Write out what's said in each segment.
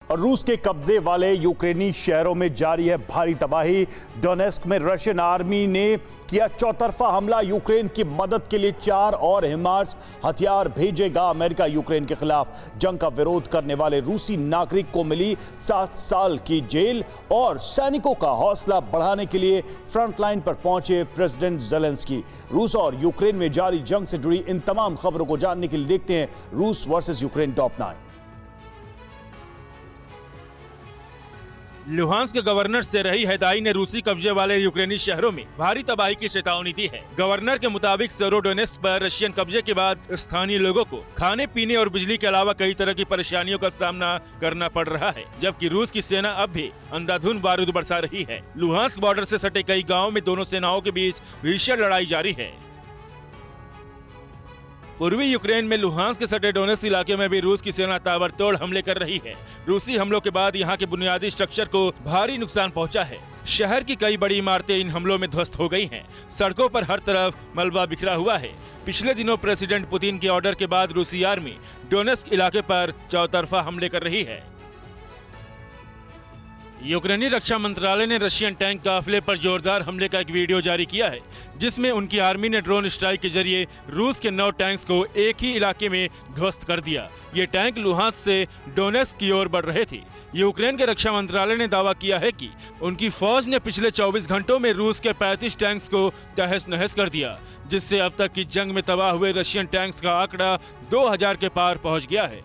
और रूस के कब्जे वाले यूक्रेनी शहरों में जारी है भारी तबाही। डोनेस्क में रशियन आर्मी ने किया चौतरफा हमला। यूक्रेन की मदद के लिए 4 और हिमार्स हथियार भेजेगा। अमेरिका यूक्रेन के खिलाफ जंग का विरोध करने वाले रूसी नागरिक को मिली 7 साल की जेल। और सैनिकों का हौसला बढ़ाने के लिए फ्रंटलाइन पर पहुंचे प्रेसिडेंट ज़ेलेंस्की। रूस और यूक्रेन में जारी जंग से जुड़ी इन तमाम खबरों को जानने के लिए देखते हैं रूस वर्सेस यूक्रेन टॉप 9। लुहांस्क के गवर्नर से रही हैदाई ने रूसी कब्जे वाले यूक्रेनी शहरों में भारी तबाही की चेतावनी दी है। गवर्नर के मुताबिक सेवेरोडोनेत्स्क पर रशियन कब्जे के बाद स्थानीय लोगों को खाने पीने और बिजली के अलावा कई तरह की परेशानियों का सामना करना पड़ रहा है, जबकि रूस की सेना अब भी अंधाधुंध बारूद बरसा रही है। लुहांस्क बॉर्डर से सटे कई गाँव में दोनों सेनाओं के बीच भीषण लड़ाई जारी है। पूर्वी यूक्रेन में लुहांस्क के सटे डोनेत्स्क इलाके में भी रूस की सेना ताबड़तोड़ हमले कर रही है। रूसी हमलों के बाद यहां के बुनियादी स्ट्रक्चर को भारी नुकसान पहुंचा है। शहर की कई बड़ी इमारतें इन हमलों में ध्वस्त हो गई हैं। सड़कों पर हर तरफ मलबा बिखरा हुआ है। पिछले दिनों प्रेसिडेंट पुतिन के ऑर्डर के बाद रूसी आर्मी डोनेत्स्क इलाके पर चौतरफा हमले कर रही है। यूक्रेनी रक्षा मंत्रालय ने रशियन टैंक काफिले पर जोरदार हमले का एक वीडियो जारी किया है, जिसमें उनकी आर्मी ने ड्रोन स्ट्राइक के जरिए रूस के 9 टैंक्स को एक ही इलाके में ध्वस्त कर दिया। ये टैंक लुहांस्क से डोनेत्स्क की ओर बढ़ रहे थे। यूक्रेन के रक्षा मंत्रालय ने दावा किया है कि उनकी फौज ने पिछले 24 घंटों में रूस के 35 टैंक्स को तहस नहस कर दिया, जिससे अब तक की जंग में तबाह हुए रशियन टैंक्स का आंकड़ा 2000 के पार पहुँच गया है।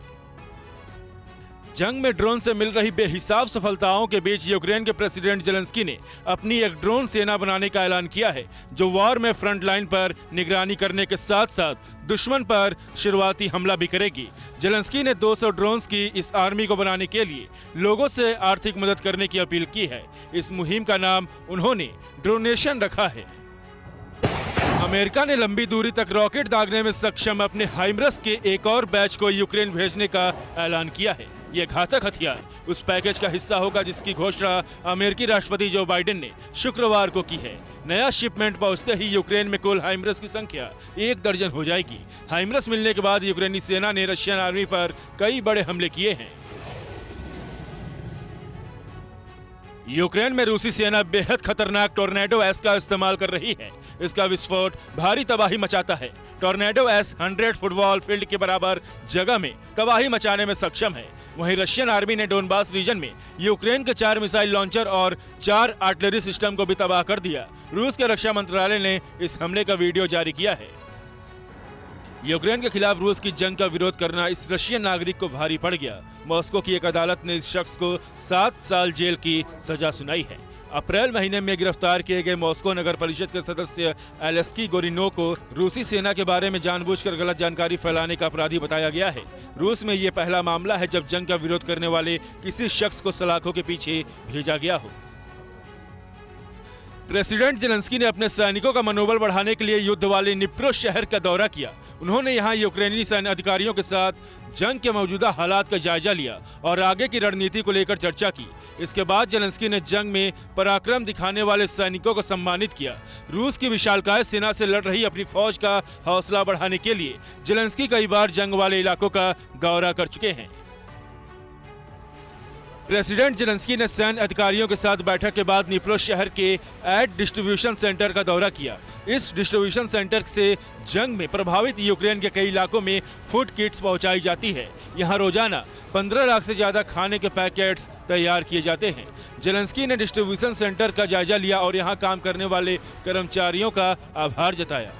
जंग में ड्रोन से मिल रही बेहिसाब सफलताओं के बीच यूक्रेन के प्रेसिडेंट ज़ेलेंस्की ने अपनी एक ड्रोन सेना बनाने का ऐलान किया है, जो वॉर में फ्रंट लाइन पर निगरानी करने के साथ साथ दुश्मन पर शुरुआती हमला भी करेगी। ज़ेलेंस्की ने 200 ड्रोन्स की इस आर्मी को बनाने के लिए लोगों से आर्थिक मदद करने की अपील की है। इस मुहिम का नाम उन्होंने ड्रोनेशन रखा है। अमेरिका ने लंबी दूरी तक रॉकेट दागने में सक्षम अपने हाइमरस के एक और बैच को यूक्रेन भेजने का ऐलान किया है। ये घातक हथियार उस पैकेज का हिस्सा होगा जिसकी घोषणा अमेरिकी राष्ट्रपति जो बाइडेन ने शुक्रवार को की है। नया शिपमेंट पहुंचते ही यूक्रेन में कुल हाइमरस की संख्या 1 दर्जन हो जाएगी। हाइमरस मिलने के बाद यूक्रेनी सेना ने रशियन आर्मी पर कई बड़े हमले किए हैं। यूक्रेन में रूसी सेना बेहद खतरनाक टोर्नेडो एस का इस्तेमाल कर रही है। इसका विस्फोट भारी तबाही मचाता है। टोर्नेडो एस 100 फुटबॉल फील्ड के बराबर जगह में तबाही मचाने में सक्षम है। वहीं रशियन आर्मी ने डोनबास रीजन में यूक्रेन के 4 मिसाइल लॉन्चर और 4 आर्टिलरी सिस्टम को भी तबाह कर दिया। रूस के रक्षा मंत्रालय ने इस हमले का वीडियो जारी किया है। यूक्रेन के खिलाफ रूस की जंग का विरोध करना इस रशियन नागरिक को भारी पड़ गया। मॉस्को की एक अदालत ने इस शख्स को 7 साल जेल की सजा सुनाई है। अप्रैल महीने में गिरफ्तार किए गए मॉस्को नगर परिषद के सदस्य एलेस्की गोरिनो को रूसी सेना के बारे में जानबूझकर गलत जानकारी फैलाने का अपराधी बताया गया है। रूस में ये पहला मामला है जब जंग का विरोध करने वाले किसी शख्स को सलाखों के पीछे भेजा गया हो। प्रेसिडेंट ज़ेलेंस्की ने अपने सैनिकों का मनोबल बढ़ाने के लिए युद्ध वाले निप्रो शहर का दौरा किया। उन्होंने यहां यूक्रेनी सैन्य अधिकारियों के साथ जंग के मौजूदा हालात का जायजा लिया और आगे की रणनीति को लेकर चर्चा की। इसके बाद ज़ेलेंस्की ने जंग में पराक्रम दिखाने वाले सैनिकों को सम्मानित किया। रूस की विशालकाय सेना से लड़ रही अपनी फौज का हौसला बढ़ाने के लिए ज़ेलेंस्की कई बार जंग वाले इलाकों का दौरा कर चुके हैं। प्रेसिडेंट ज़ेलेंस्की ने सैन्य अधिकारियों के साथ बैठक के बाद निप्रो शहर के एड डिस्ट्रीब्यूशन सेंटर का दौरा किया। इस डिस्ट्रीब्यूशन सेंटर से जंग में प्रभावित यूक्रेन के कई इलाकों में फूड किट्स पहुंचाई जाती है। यहां रोजाना 15 लाख से ज्यादा खाने के पैकेट्स तैयार किए जाते हैं। ज़ेलेंस्की ने डिस्ट्रीब्यूशन सेंटर का जायजा लिया और यहां काम करने वाले कर्मचारियों का आभार जताया।